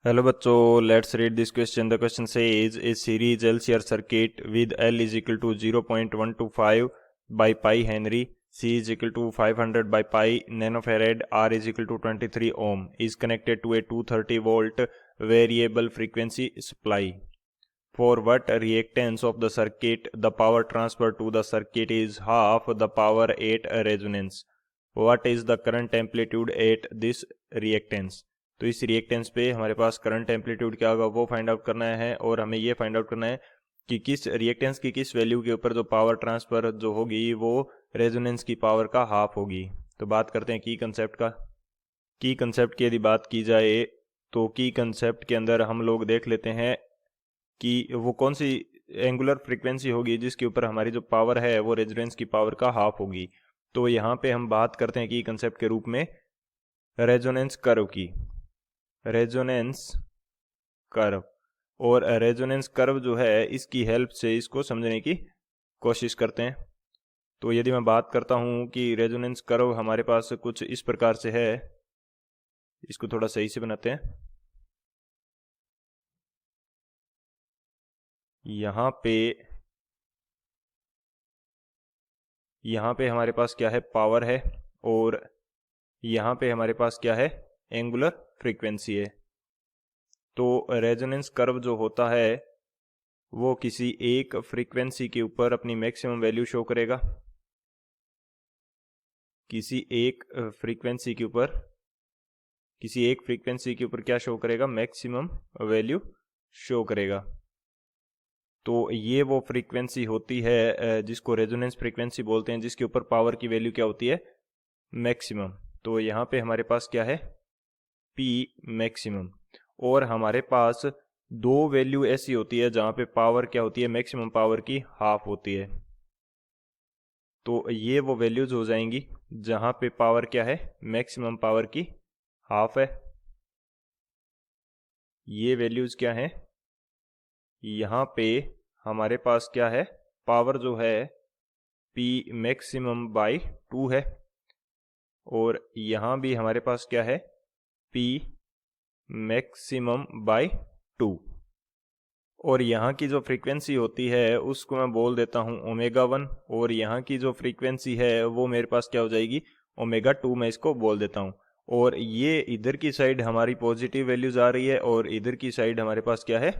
Hello बच्चों, let's read this question. The question says A series LCR circuit with L is equal to 0.125 by pi Henry, C is equal to 500 by pi nanofarad, R is equal to 23 ohm is connected to a 230 volt variable frequency supply. For what reactance of the circuit the power transfer to the circuit is half the power at resonance? What is the current amplitude at this reactance? तो इस reactance पे हमारे पास current amplitude क्या होगा वो find out करना है, और हमें ये फाइंड आउट करना है कि किस रिएक्टेंस की किस वैल्यू के ऊपर जो पावर ट्रांसफर जो होगी वो रेजोनेंस की पावर का हाफ होगी. तो बात करते हैं की कंसेप्ट का. की कंसेप्ट की यदि बात की जाए तो की कंसेप्ट के अंदर हम लोग देख लेते हैं कि वो कौन सी एंगुलर फ्रीक्वेंसी होगी जिसके ऊपर हमारी जो पावर है वो रेजोनेंस की पावर का हाफ होगी. तो यहाँ पे हम बात करते हैं की कंसेप्ट के रूप में रेजोनेंस कर्व की. रेजोनेंस कर्व, और रेजोनेंस कर्व जो है इसकी हेल्प से इसको समझने की कोशिश करते हैं. तो यदि मैं बात करता हूं कि रेजोनेंस कर्व हमारे पास कुछ इस प्रकार से है, इसको थोड़ा सही से बनाते हैं. यहाँ पे हमारे पास क्या है, पावर है, और यहाँ पे हमारे पास क्या है, एंगुलर फ्रीक्वेंसी है. तो रेजोनेंस कर्व जो होता है वो किसी एक फ्रीक्वेंसी के ऊपर अपनी मैक्सिमम वैल्यू शो करेगा. किसी एक फ्रीक्वेंसी के ऊपर क्या शो करेगा, मैक्सिमम वैल्यू शो करेगा. तो ये वो फ्रीक्वेंसी होती है जिसको रेजोनेंस फ्रीक्वेंसी बोलते हैं, जिसके ऊपर पावर की वैल्यू क्या होती है, मैक्सिमम. तो यहाँ पे हमारे पास क्या है, P मैक्सिमम. और हमारे पास दो वैल्यू ऐसी होती है जहाँ पे पावर क्या होती है, मैक्सिमम पावर की हाफ होती है. तो ये वो वैल्यूज हो जाएंगी जहाँ पे पावर क्या है, मैक्सिमम पावर की हाफ है. ये वैल्यूज क्या हैं, यहाँ पे हमारे पास क्या है, पावर जो है P मैक्सिमम बाई 2 है, और यहाँ भी हमारे पास क्या है, P मैक्सिमम बाई 2. और यहाँ की जो फ्रीक्वेंसी होती है उसको मैं बोल देता हूँ ओमेगा 1, और यहाँ की जो फ्रीक्वेंसी है वो मेरे पास क्या हो जाएगी, ओमेगा 2 मैं इसको बोल देता हूँ. और ये इधर की साइड हमारी पॉजिटिव वैल्यूज आ रही है और इधर की साइड हमारे पास क्या है,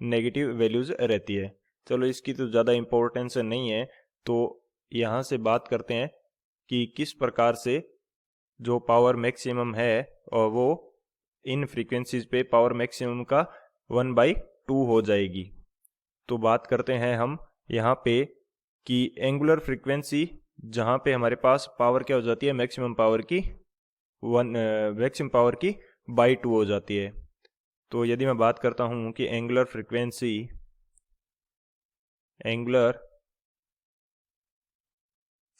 नेगेटिव वैल्यूज रहती है. चलो इसकी तो ज़्यादा इम्पोर्टेंस नहीं है. तो यहाँ से बात करते हैं कि किस प्रकार से जो पावर मैक्सिमम है और वो इन फ्रीक्वेंसीज पे पावर मैक्सिमम का 1/2 हो जाएगी. तो बात करते हैं हम यहाँ पे कि एंगुलर फ्रीक्वेंसी जहाँ पे हमारे पास पावर क्या हो जाती है, मैक्सिमम पावर की बाई 2 हो जाती है. तो यदि मैं बात करता हूँ कि angular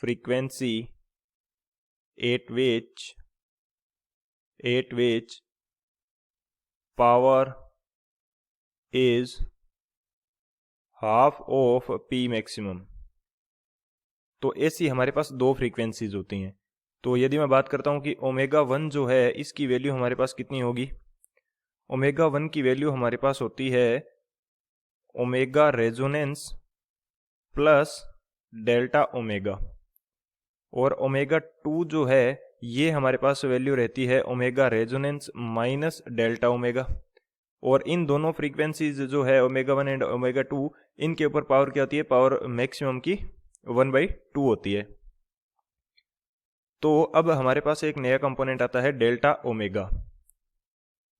frequency eight which power is half of P maximum. तो ऐसी हमारे पास दो फ्रीक्वेंसीज होती हैं. तो यदि मैं बात करता हूं कि ओमेगा 1 जो है इसकी वैल्यू हमारे पास कितनी होगी, ओमेगा 1 की वैल्यू हमारे पास होती है omega resonance plus delta omega, और ओमेगा 2 जो है ये हमारे पास वैल्यू रहती है omega resonance minus delta omega. और इन दोनों फ्रीक्वेंसीज जो है ओमेगा 1 एंड ओमेगा 2, इनके ऊपर पावर क्या होती है, पावर मैक्सिमम की 1/2 होती है. तो अब हमारे पास एक नया कंपोनेंट आता है डेल्टा ओमेगा.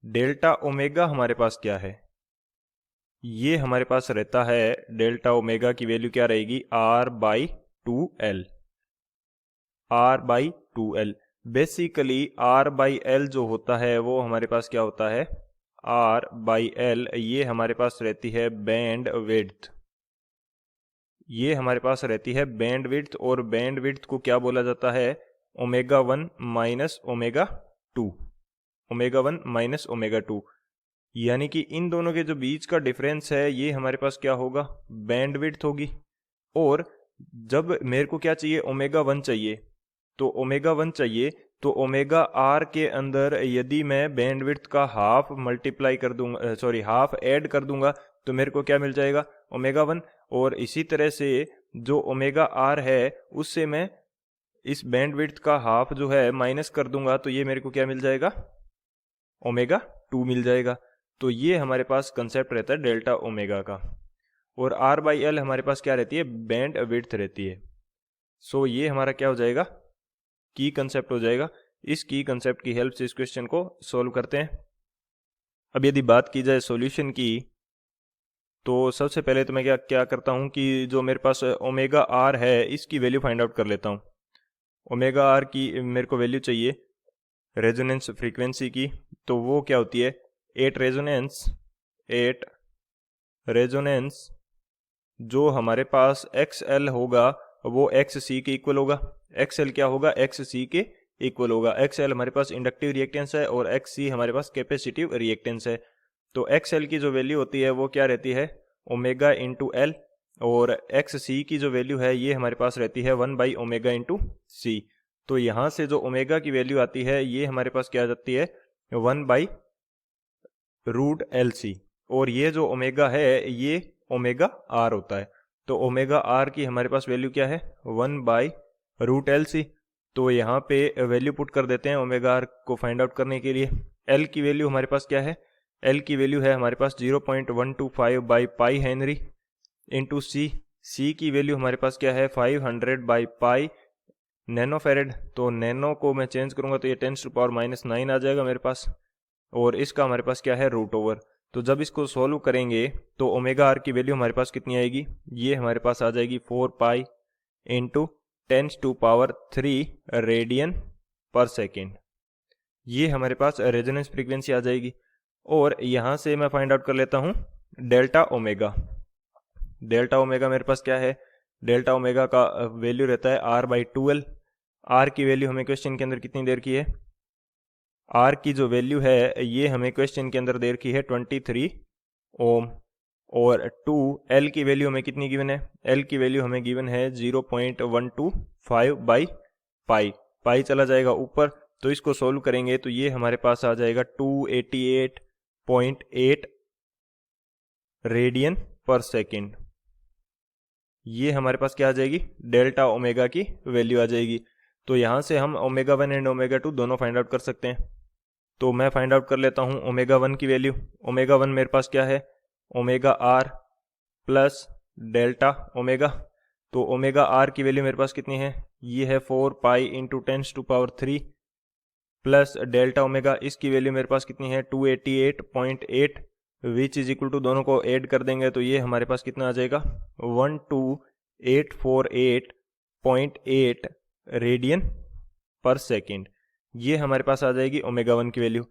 डेल्टा ओमेगा हमारे पास क्या है, ये हमारे पास रहता है, डेल्टा ओमेगा की वैल्यू क्या रहेगी, R/2L. R/2L बेसिकली R/L जो होता है वो हमारे पास क्या होता है, R/L ये हमारे पास रहती है बैंड विड्थ. ये हमारे पास रहती है बैंड विड्थ, और बैंड विड्थ को क्या बोला जाता है, ओमेगा 1 माइनस ओमेगा 2. यानी कि इन दोनों के जो बीच का डिफरेंस है ये हमारे पास क्या होगा, बैंड विड्थ होगी. और जब मेरे को क्या चाहिए, ओमेगा 1 चाहिए, तो ओमेगा 1 चाहिए, तो ओमेगा आर के अंदर यदि मैं बैंडविड्थ का हाफ मल्टीप्लाई कर दूंगा, सॉरी हाफ ऐड कर दूंगा, तो मेरे को क्या मिल जाएगा, ओमेगा 1। और इसी तरह से जो ओमेगा आर है उससे मैं इस बैंडविड्थ का हाफ जो है माइनस कर दूंगा, तो ये मेरे को क्या मिल जाएगा, ओमेगा 2 मिल जाएगा। तो ये हमारे पास कंसेप्ट रहता है डेल्टा ओमेगा का। और आर बाई एल हमारे पास क्या रहती है, बैंड विड्थ रहती है। सो ये हमारा क्या हो जाएगा, की कंसेप्ट हो जाएगा। इस की कंसेप्ट की हेल्प से इस क्वेश्चन को सॉल्व करते हैं। अब यदि बात की जाए सॉल्यूशन की, तो सबसे पहले तो मैं क्या क्या करता हूँ कि जो मेरे पास ओमेगा आर है इसकी वैल्यू फाइंड आउट कर लेता हूँ। ओमेगा आर की मेरे को वैल्यू चाहिए रेजोनेंस फ्रीक्वेंसी की, तो वो क्या होती है, 8 रेजोनेंस जो हमारे पास XL होगा वो XC के इक्वल होगा। XL क्या होगा, XC के इक्वल होगा। XL हमारे पास इंडक्टिव रिएक्टेंस है और XC हमारे पास कैपेसिटिव रिएक्टेंस है। तो XL की जो वैल्यू होती है वो क्या रहती है, ओमेगा इंटू एल, और XC की जो वैल्यू है ये हमारे पास रहती है 1 बाई ओमेगा इंटू सी। तो यहाँ से जो ओमेगा की वैल्यू आती है ये हमारे पास क्या आ जाती है, 1 बाई रूट एल सी, और ये जो ओमेगा है ये ओमेगा आर होता है। तो ओमेगा आर की हमारे पास वैल्यू क्या है, 1 बाई रूट एल सी। तो यहाँ पे वैल्यू पुट कर देते हैं ओमेगा आर को फाइंड आउट करने के लिए। एल की वैल्यू हमारे पास क्या है, एल की वैल्यू है हमारे पास 0.125 बाई पाई हेनरी इंटू सी। सी की वैल्यू हमारे पास क्या है, 500 बाई पाई नैनो फेरेड। तो नैनो को मैं चेंज करूंगा तो ये 10⁻⁹ आ जाएगा मेरे पास, और इसका हमारे पास क्या है, रूट ओवर। तो जब इसको सॉल्व करेंगे तो ओमेगा आर की वैल्यू हमारे पास कितनी आएगी, ये हमारे पास आ जाएगी 4 पाई इंटू 10⁻³ रेडियन पर सेकेंड। ये हमारे पास रेजोनेंस फ्रीक्वेंसी आ जाएगी। और यहाँ से मैं फाइंड आउट कर लेता हूँ डेल्टा ओमेगा। डेल्टा ओमेगा मेरे पास क्या है, डेल्टा ओमेगा का वैल्यू रहता है R/12। आर की वैल्यू हमें क्वेश्चन के अंदर कितनी देर की है, आर की जो वैल्यू है ये हमें क्वेश्चन के अंदर देर की है 23 ओम। और 2 एल की वैल्यू हमें कितनी गिवन है, एल की वैल्यू हमें गिवन है 0.125 बाई पाई। पाई चला जाएगा ऊपर, तो इसको सोल्व करेंगे तो ये हमारे पास आ जाएगा 288.8 रेडियन पर सेकेंड। ये हमारे पास क्या आ जाएगी, डेल्टा ओमेगा की वैल्यू आ जाएगी। तो यहाँ से हम ओमेगा 1 एंड ओमेगा 2 दोनों फाइंड आउट कर सकते हैं। तो मैं फाइंड आउट कर लेता हूँ ओमेगा 1 की वैल्यू। ओमेगा 1 मेरे पास क्या है, omega r plus delta omega. तो ओमेगा आर की वैल्यू मेरे पास कितनी है, ये है 4 pi into 10⁻³ plus delta omega, इसकी वैल्यू मेरे पास कितनी है 288.8, विच इज इक्वल टू, दोनों को ऐड कर देंगे तो ये हमारे पास कितना आ जाएगा 12848.8 रेडियन पर सेकेंड। ये हमारे पास आ जाएगी ओमेगा 1 की वैल्यू।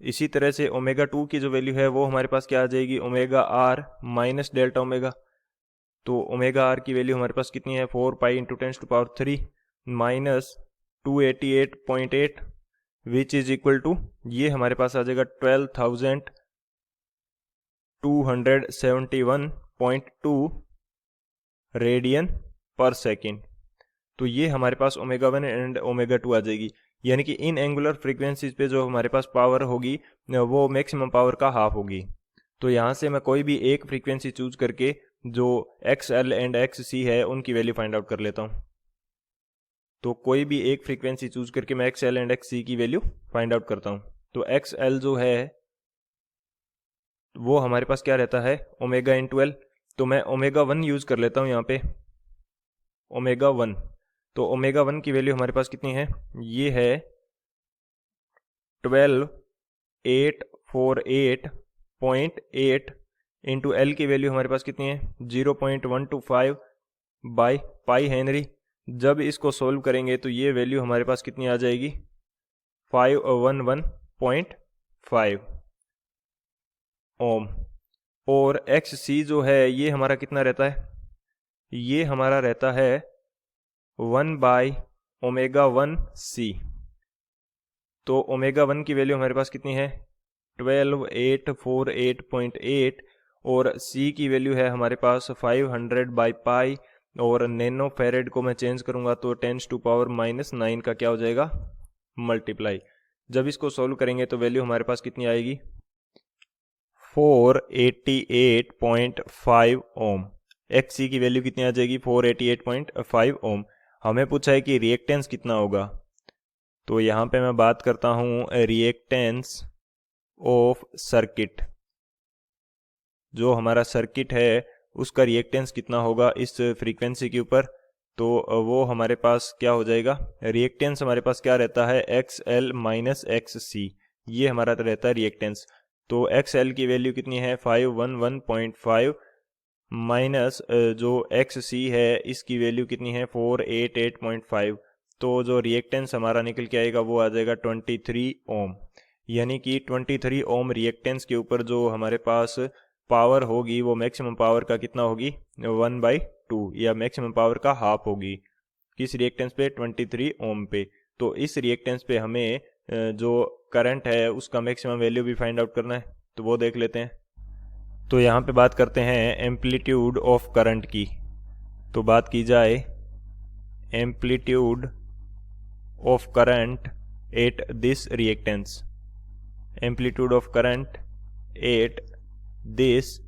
इसी तरह से ओमेगा 2 की जो वैल्यू है वो हमारे पास क्या आ जाएगी, omega r minus delta omega. तो ओमेगा आर की वैल्यू हमारे पास कितनी है, 4 pi into 10⁻³ minus 288.8 which is equal to, ये हमारे पास आ जाएगा 12,271.2 रेडियन पर सेकेंड। तो ये हमारे पास ओमेगा 1 एंड ओमेगा 2 आ जाएगी। यानी कि इन एंगुलर फ्रीक्वेंसीज पे जो हमारे पास पावर होगी वो मैक्सिमम पावर का हाफ होगी। तो यहाँ से मैं कोई भी एक फ्रीक्वेंसी चूज करके जो XL एंड XC है उनकी वैल्यू फाइंड आउट कर लेता हूँ। तो कोई भी एक फ्रीक्वेंसी चूज करके मैं XL एंड XC की वैल्यू फाइंड आउट करता हूँ। तो XL जो है वो हमारे पास क्या रहता है, ओमेगा इंटू एल। तो मैं ओमेगा 1 यूज कर लेता हूँ यहाँ पे, ओमेगा 1। तो ओमेगा 1 की वैल्यू हमारे पास कितनी है, ये है 12,848.8 इंटू एल की वैल्यू हमारे पास कितनी है 0.125 बाई पाई हेनरी। जब इसको सोल्व करेंगे तो ये वैल्यू हमारे पास कितनी आ जाएगी 511.5 ओम। और XC जो है ये हमारा कितना रहता है, ये हमारा रहता है 1 बाई ओमेगा 1 C। तो ओमेगा 1 की वैल्यू हमारे पास कितनी है 12,848.8 और C की वैल्यू है हमारे पास 500 बाई पाई और नैनो फेरेड को मैं चेंज करूँगा तो 10⁻⁻9 का क्या हो जाएगा, मल्टीप्लाई। जब इसको सोल्व करेंगे तो वैल्यू हमारे पास कितनी आएगी, 488.5 ओम। XC की वैल्यू कितनी आ जाएगी, 488.5 ओम। हमें पूछा है कि रिएक्टेंस कितना होगा, तो यहाँ पे मैं बात करता हूँ रिएक्टेंस ऑफ सर्किट। जो हमारा सर्किट है उसका रिएक्टेंस कितना होगा इस फ्रीक्वेंसी के ऊपर, तो वो हमारे पास क्या हो जाएगा, रिएक्टेंस हमारे पास क्या रहता है, XL माइनस XC, ये हमारा रहता है रिएक्टेंस। तो XL की वैल्यू कितनी है, 511.5 माइनस जो XC है इसकी वैल्यू कितनी है, 488.5। तो जो रिएक्टेंस हमारा निकल के आएगा वो आ जाएगा 23 ओम। यानी कि 23 ओम रिएक्टेंस के ऊपर जो हमारे पास पावर होगी वो मैक्सिमम पावर का कितना होगी, 1/2 या मैक्सिमम पावर का हाफ होगी। किस रिएक्टेंस पे, 23 ओम पे। तो इस रिएक्टेंस पे हमें जो करंट है उसका मैक्सिमम वैल्यू भी फाइंड आउट करना है, तो वो देख लेते हैं। तो यहाँ पे बात करते हैं एम्पलीट्यूड ऑफ करंट की। तो बात की जाए amplitude of current at this reactance, amplitude of current at this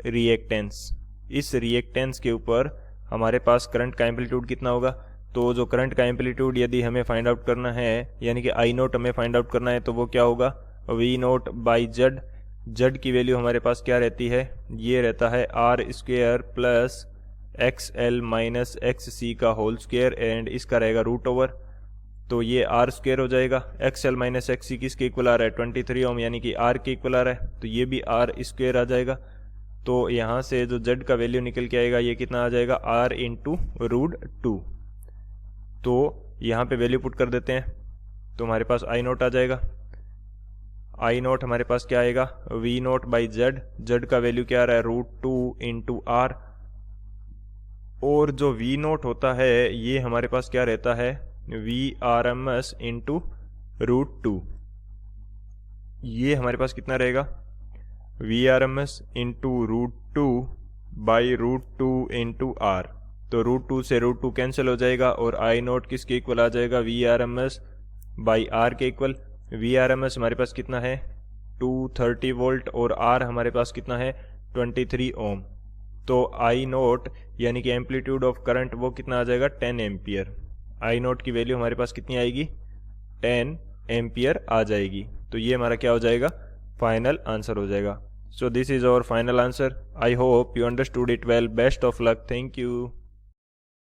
reactance, इस रिएक्टेंस के ऊपर हमारे पास करंट का एम्पलीट्यूड कितना होगा। तो जो करंट का एम्पलीट्यूड यदि हमें फाइंड आउट करना है, यानी कि I0 हमें फाइंड आउट करना है, तो वो क्या होगा, V0/Z। Z की वैल्यू हमारे पास क्या रहती है, ये रहता है R² plus XL minus XC का होल स्क्वायर, एंड इसका रहेगा √ओवर। तो ये R² हो जाएगा। XL माइनस XC किसके इक्वल आ रहा है, 23 ओम, यानी कि R के इक्वल आ रहा है, तो ये भी R² आ जाएगा। तो यहाँ से जो Z का वैल्यू निकल के आएगा ये कितना आ जाएगा, R इंटू √2। तो यहाँ पे वैल्यू पुट कर देते हैं, तो हमारे पास I0 आ जाएगा। I0 हमारे पास क्या आएगा, V0/Z। Z का वैल्यू क्या आ रहा है, √2 इंटू R। और जो V0 होता है ये हमारे पास क्या रहता है, VRMS इंटू √2। ये हमारे पास कितना रहेगा, VRMS into √2 by √2 into R। तो √2 से √2 कैंसिल हो जाएगा और I0 किसके इक्वल आ जाएगा, VRMS बाई R के इक्वल। VRMS हमारे पास कितना है, 230 वोल्ट, और R हमारे पास कितना है, 23 ओम। तो I0 यानी कि एम्पलीट्यूड ऑफ करंट वो कितना आ जाएगा, 10 एम्पियर। I0 की वैल्यू हमारे पास कितनी आएगी, 10 एम्पियर आ जाएगी। तो ये हमारा क्या हो जाएगा, फाइनल आंसर हो जाएगा। So this is our final answer. I hope you understood it well. Best of luck. Thank you.